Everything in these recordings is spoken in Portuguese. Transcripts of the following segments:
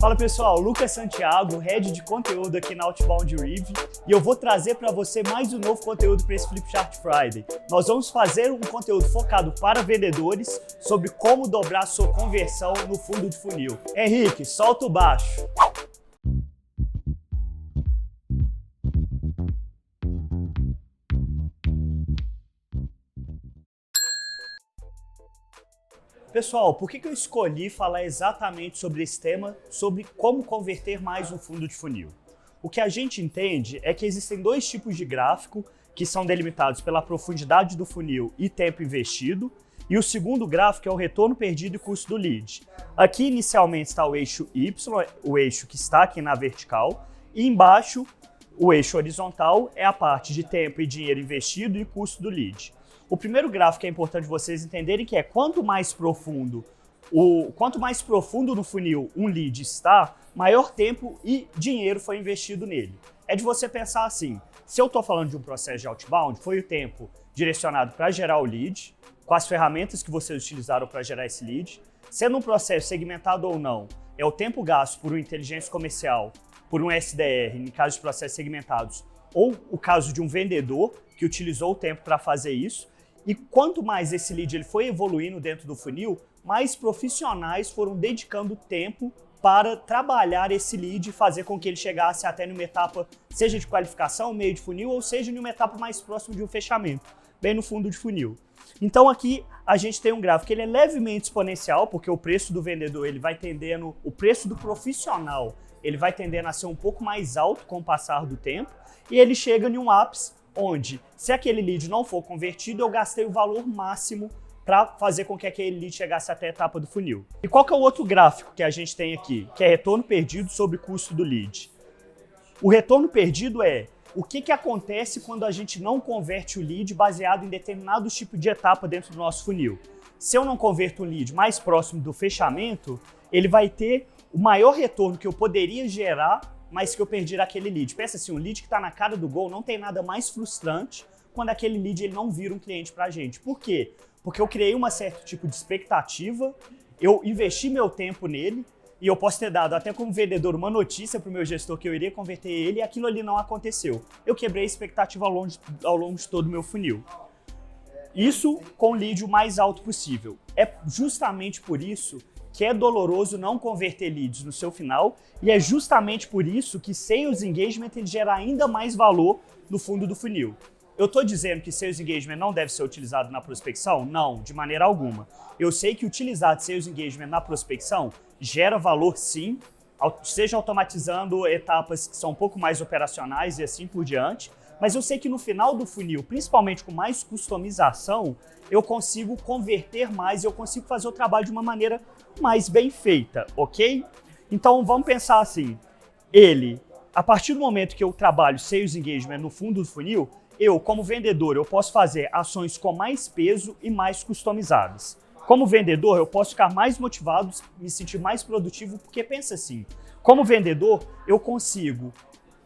Fala pessoal, Lucas Santiago, Head de Conteúdo aqui na Outbound Rev, e eu vou trazer para você mais um novo conteúdo para esse Flipchart Friday. Nós vamos fazer um conteúdo focado para vendedores sobre como dobrar sua conversão no fundo de funil. Henrique, solta o baixo. Pessoal, por que eu escolhi falar exatamente sobre esse tema, sobre como converter mais um fundo de funil? O que a gente entende é que existem dois tipos de gráfico que são delimitados pela profundidade do funil e tempo investido, e o segundo gráfico é o retorno perdido e custo do lead. Aqui inicialmente está o eixo Y, o eixo que está aqui na vertical, e embaixo o eixo horizontal é a parte de tempo e dinheiro investido e custo do lead. O primeiro gráfico que é importante vocês entenderem que é quanto mais profundo no funil um lead está, maior tempo e dinheiro foi investido nele. É de você pensar assim, se eu estou falando de um processo de outbound, foi o tempo direcionado para gerar o lead, com as ferramentas que vocês utilizaram para gerar esse lead, sendo um processo segmentado ou não, é o tempo gasto por uma inteligência comercial, por um SDR, em caso de processos segmentados, ou o caso de um vendedor que utilizou o tempo para fazer isso. E quanto mais esse lead ele foi evoluindo dentro do funil, mais profissionais foram dedicando tempo para trabalhar esse lead e fazer com que ele chegasse até numa etapa, seja de qualificação, meio de funil, ou seja, numa etapa mais próxima de um fechamento, bem no fundo de funil. Então aqui a gente tem um gráfico que ele é levemente exponencial, porque o preço do vendedor ele vai tendendo, o preço do profissional ele vai tendendo a ser um pouco mais alto com o passar do tempo, e ele chega em um ápice onde, se aquele lead não for convertido, eu gastei o valor máximo para fazer com que aquele lead chegasse até a etapa do funil. E qual que é o outro gráfico que a gente tem aqui? Que é retorno perdido sobre custo do lead. O retorno perdido é o que acontece quando a gente não converte o lead baseado em determinados tipos de etapa dentro do nosso funil. Se eu não converto um lead mais próximo do fechamento, ele vai ter o maior retorno que eu poderia gerar, mas que eu perdi aquele lead. Pensa assim, um lead que está na cara do gol, não tem nada mais frustrante quando aquele lead ele não vira um cliente para a gente. Por quê? Porque eu criei um certo tipo de expectativa, eu investi meu tempo nele, e eu posso ter dado até como vendedor uma notícia para o meu gestor que eu iria converter ele, e aquilo ali não aconteceu. Eu quebrei a expectativa ao longo de todo o meu funil. Isso com o lead o mais alto possível. É justamente por isso que é doloroso não converter leads no seu final, e é justamente por isso que Sales Engagement ele gera ainda mais valor no fundo do funil. Eu estou dizendo que Sales Engagement não deve ser utilizado na prospecção? Não, de maneira alguma. Eu sei que utilizar Sales Engagement na prospecção gera valor sim, seja automatizando etapas que são um pouco mais operacionais e assim por diante, mas eu sei que no final do funil, principalmente com mais customização, eu consigo converter mais, eu consigo fazer o trabalho de uma maneira mais bem feita, ok? Então vamos pensar assim, a partir do momento que eu trabalho Sales Engagement no fundo do funil, eu como vendedor eu posso fazer ações com mais peso e mais customizadas. Como vendedor eu posso ficar mais motivado, me sentir mais produtivo, porque pensa assim, como vendedor eu consigo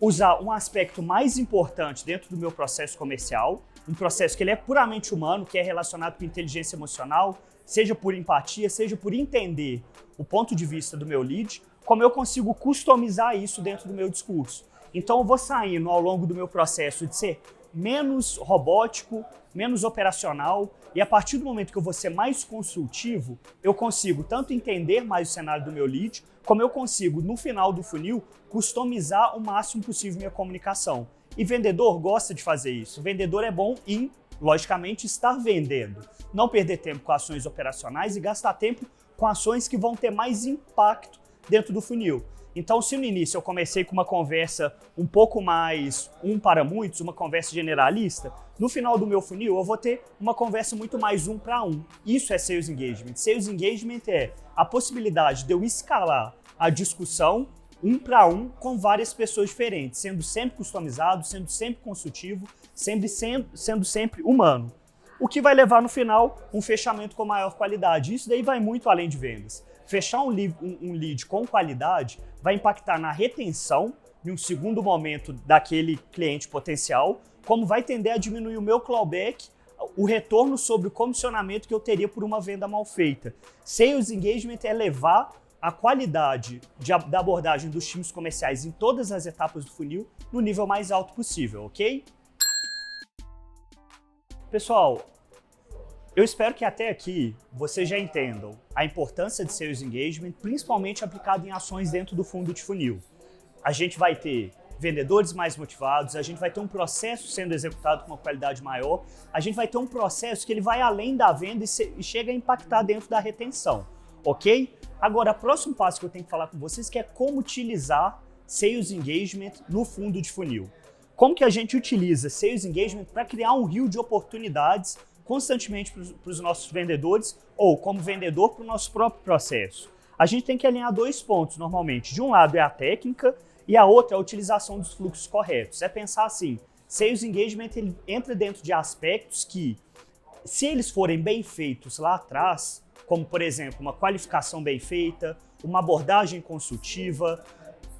usar um aspecto mais importante dentro do meu processo comercial, um processo que ele é puramente humano, que é relacionado com inteligência emocional, seja por empatia, seja por entender o ponto de vista do meu lead, como eu consigo customizar isso dentro do meu discurso. Então eu vou saindo ao longo do meu processo de ser menos robótico, menos operacional, e a partir do momento que eu vou ser mais consultivo, eu consigo tanto entender mais o cenário do meu lead, como eu consigo, no final do funil, customizar o máximo possível minha comunicação. E vendedor gosta de fazer isso. O vendedor é bom em, logicamente, estar vendendo. Não perder tempo com ações operacionais e gastar tempo com ações que vão ter mais impacto dentro do funil. Então, se no início eu comecei com uma conversa um pouco mais um para muitos, uma conversa generalista, no final do meu funil eu vou ter uma conversa muito mais um para um. Isso é Sales Engagement. Sales Engagement é a possibilidade de eu escalar a discussão um para um com várias pessoas diferentes, sendo sempre customizado, sendo sempre consultivo, sendo sempre humano. O que vai levar no final um fechamento com maior qualidade. Isso daí vai muito além de vendas. Fechar um lead com qualidade vai impactar na retenção, em um segundo momento, daquele cliente potencial, como vai tender a diminuir o meu clawback, o retorno sobre o comissionamento que eu teria por uma venda mal feita. Sales Engagement é levar a qualidade da abordagem dos times comerciais em todas as etapas do funil no nível mais alto possível, ok? Pessoal, eu espero que até aqui vocês já entendam a importância de Sales Engagement, principalmente aplicado em ações dentro do fundo de funil. A gente vai ter vendedores mais motivados, a gente vai ter um processo sendo executado com uma qualidade maior, a gente vai ter um processo que ele vai além da venda e chega a impactar dentro da retenção, ok? Agora, o próximo passo que eu tenho que falar com vocês que é como utilizar Sales Engagement no fundo de funil. Como que a gente utiliza Sales Engagement para criar um rio de oportunidades constantemente para os nossos vendedores ou como vendedor para o nosso próprio processo. A gente tem que alinhar dois pontos normalmente. De um lado é a técnica e a outra é a utilização dos fluxos corretos. É pensar assim, Sales Engagement ele entra dentro de aspectos que, se eles forem bem feitos lá atrás, como por exemplo uma qualificação bem feita, uma abordagem consultiva,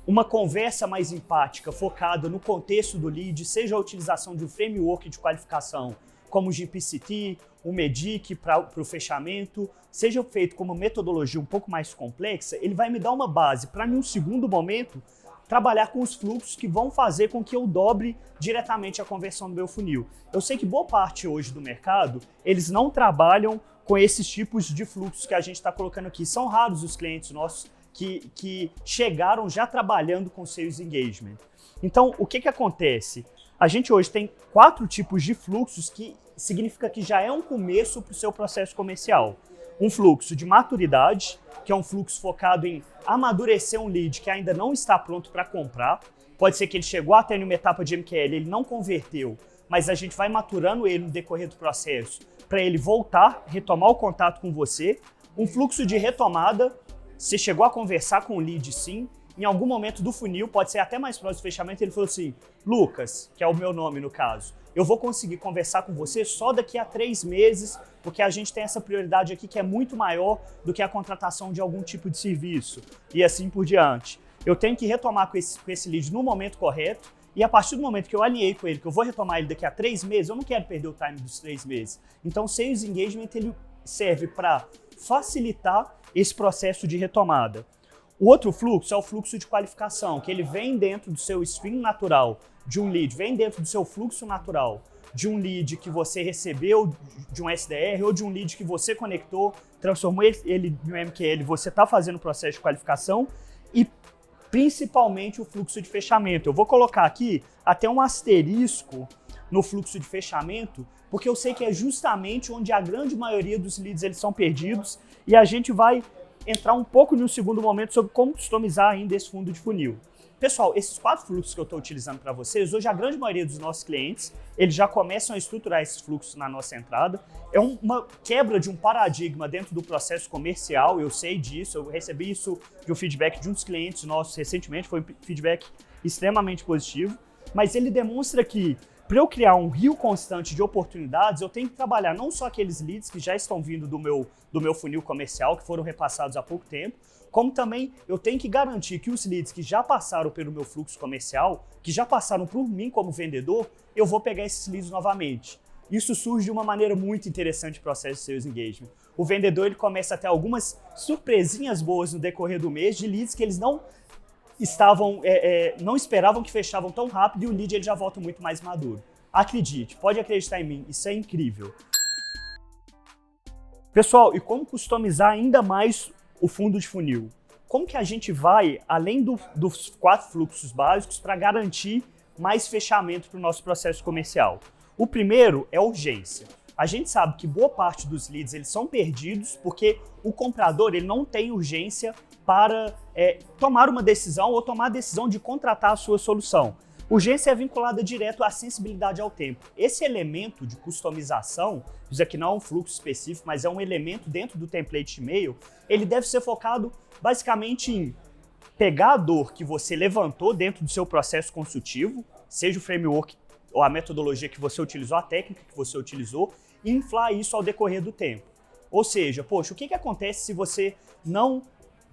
uma conversa mais empática focada no contexto do lead, seja a utilização de um framework de qualificação como o GPCT, o MEDIC para o fechamento, seja feito como metodologia um pouco mais complexa, ele vai me dar uma base para, em um segundo momento, trabalhar com os fluxos que vão fazer com que eu dobre diretamente a conversão do meu funil. Eu sei que boa parte hoje do mercado, eles não trabalham com esses tipos de fluxos que a gente está colocando aqui. São raros os clientes nossos que chegaram já trabalhando com Sales Engagement. Então, o que acontece? A gente hoje tem 4 tipos de fluxos que significa que já é um começo para o seu processo comercial. Um fluxo de maturidade, que é um fluxo focado em amadurecer um lead que ainda não está pronto para comprar. Pode ser que ele chegou até uma etapa de MQL, ele não converteu, mas a gente vai maturando ele no decorrer do processo para ele voltar, retomar o contato com você. Um fluxo de retomada, você chegou a conversar com o lead sim, em algum momento do funil, pode ser até mais próximo do fechamento, ele falou assim, Lucas, que é o meu nome no caso, eu vou conseguir conversar com você só daqui a 3 meses, porque a gente tem essa prioridade aqui que é muito maior do que a contratação de algum tipo de serviço, e assim por diante. Eu tenho que retomar com esse lead no momento correto, e a partir do momento que eu alinhei com ele, que eu vou retomar ele daqui a 3 meses, eu não quero perder o time dos 3 meses. Então, o Sales Engagement ele serve para facilitar esse processo de retomada. O outro fluxo é o fluxo de qualificação, que ele vem dentro do seu stream natural de um lead, vem dentro do seu fluxo natural de um lead que você recebeu de um SDR ou de um lead que você conectou, transformou ele em um MQL, você está fazendo o processo de qualificação e principalmente o fluxo de fechamento. Eu vou colocar aqui até um asterisco no fluxo de fechamento, porque eu sei que é justamente onde a grande maioria dos leads eles são perdidos e a gente vai entrar um pouco no segundo momento sobre como customizar ainda esse fundo de funil. Pessoal, esses 4 fluxos que eu estou utilizando para vocês, hoje a grande maioria dos nossos clientes, eles já começam a estruturar esses fluxos na nossa entrada. É uma quebra de um paradigma dentro do processo comercial, eu sei disso, eu recebi isso de um feedback de um dos clientes nossos recentemente, foi um feedback extremamente positivo, mas ele demonstra que para eu criar um rio constante de oportunidades, eu tenho que trabalhar não só aqueles leads que já estão vindo do meu funil comercial, que foram repassados há pouco tempo, como também eu tenho que garantir que os leads que já passaram pelo meu fluxo comercial, que já passaram por mim como vendedor, eu vou pegar esses leads novamente. Isso surge de uma maneira muito interessante no processo de Sales Engagement. O vendedor ele começa a ter algumas surpresinhas boas no decorrer do mês de leads que eles não esperavam que fechavam tão rápido e o lead ele já volta muito mais maduro. Acredite, pode acreditar em mim, isso é incrível. Pessoal, e como customizar ainda mais o fundo de funil? Como que a gente vai, além dos 4 fluxos básicos, para garantir mais fechamento para o nosso processo comercial? O primeiro é urgência. A gente sabe que boa parte dos leads eles são perdidos porque o comprador ele não tem urgência para tomar uma decisão ou tomar a decisão de contratar a sua solução. Urgência é vinculada direto à sensibilidade ao tempo. Esse elemento de customização, isso aqui não é um fluxo específico, mas é um elemento dentro do template de e-mail, ele deve ser focado basicamente em pegar a dor que você levantou dentro do seu processo consultivo, seja o framework ou a metodologia que você utilizou, a técnica que você utilizou, e inflar isso ao decorrer do tempo. Ou seja, poxa, o que acontece se você não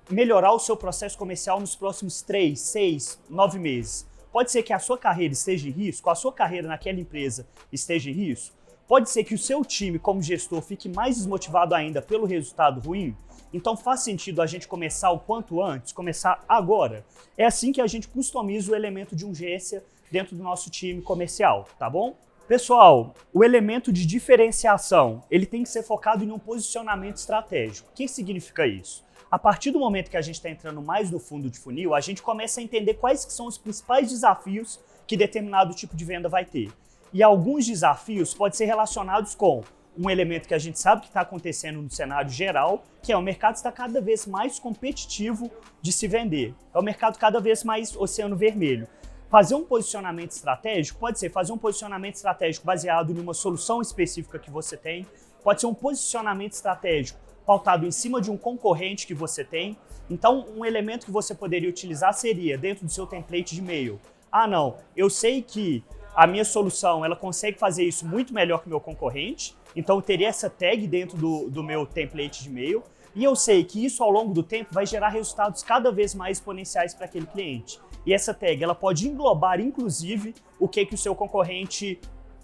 melhorar o seu processo comercial nos próximos 3, 6, 9 meses? Pode ser que a sua carreira esteja em risco, a sua carreira naquela empresa esteja em risco. Pode ser que o seu time, como gestor, fique mais desmotivado ainda pelo resultado ruim. Então faz sentido a gente começar o quanto antes, começar agora. É assim que a gente customiza o elemento de urgência dentro do nosso time comercial, tá bom? Pessoal, o elemento de diferenciação, ele tem que ser focado em um posicionamento estratégico. O que significa isso? A partir do momento que a gente está entrando mais no fundo de funil, a gente começa a entender quais que são os principais desafios que determinado tipo de venda vai ter. E alguns desafios podem ser relacionados com um elemento que a gente sabe que está acontecendo no cenário geral, que é o mercado está cada vez mais competitivo de se vender. É o mercado cada vez mais oceano vermelho. Fazer um posicionamento estratégico pode ser fazer um posicionamento estratégico baseado em uma solução específica que você tem, pode ser um posicionamento estratégico pautado em cima de um concorrente que você tem. Então, um elemento que você poderia utilizar seria dentro do seu template de e-mail. Ah, não, eu sei que a minha solução ela consegue fazer isso muito melhor que o meu concorrente, então eu teria essa tag dentro do meu template de e-mail, e eu sei que isso ao longo do tempo vai gerar resultados cada vez mais exponenciais para aquele cliente. E essa tag ela pode englobar, inclusive, o que o seu concorrente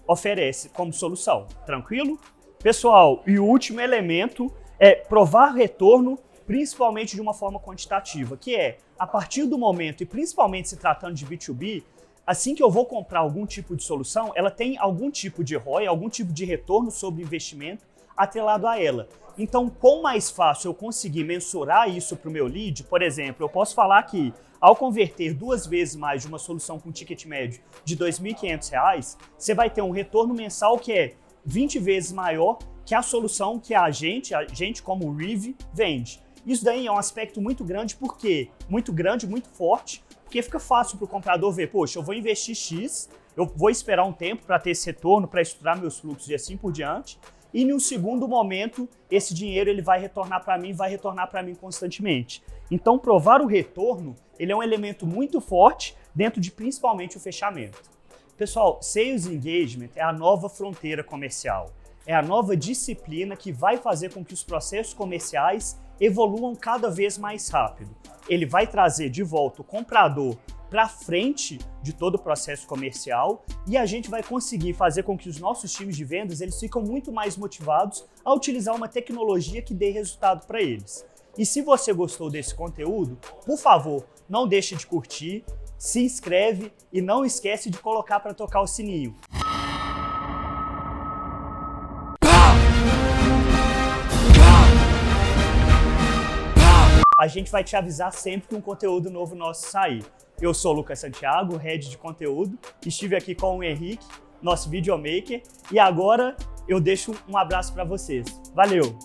oferece como solução. Tranquilo? Pessoal, e o último elemento é provar retorno, principalmente de uma forma quantitativa, que é, a partir do momento, e principalmente se tratando de B2B, assim que eu vou comprar algum tipo de solução, ela tem algum tipo de ROI, algum tipo de retorno sobre investimento atrelado a ela. Então, quão mais fácil eu conseguir mensurar isso para o meu lead, por exemplo, eu posso falar que ao converter 2 vezes mais de uma solução com ticket médio de R$ 2.500, você vai ter um retorno mensal que é 20 vezes maior que a solução que a gente como o Rive, vende. Isso daí é um aspecto muito grande, porque muito grande, muito forte, porque fica fácil para o comprador ver, poxa, eu vou investir X, eu vou esperar um tempo para ter esse retorno, para estruturar meus fluxos e assim por diante, e em um segundo momento, esse dinheiro ele vai retornar para mim constantemente. Então, provar o retorno, ele é um elemento muito forte dentro de principalmente o fechamento. Pessoal, Sales Engagement é a nova fronteira comercial. É a nova disciplina que vai fazer com que os processos comerciais evoluam cada vez mais rápido. Ele vai trazer de volta o comprador para frente de todo o processo comercial e a gente vai conseguir fazer com que os nossos times de vendas eles ficam muito mais motivados a utilizar uma tecnologia que dê resultado para eles. E se você gostou desse conteúdo, por favor, não deixe de curtir, se inscreve e não esquece de colocar para tocar o sininho. A gente vai te avisar sempre que um conteúdo novo nosso sair. Eu sou o Lucas Santiago, Head de Conteúdo, estive aqui com o Henrique, nosso videomaker, e agora eu deixo um abraço para vocês. Valeu!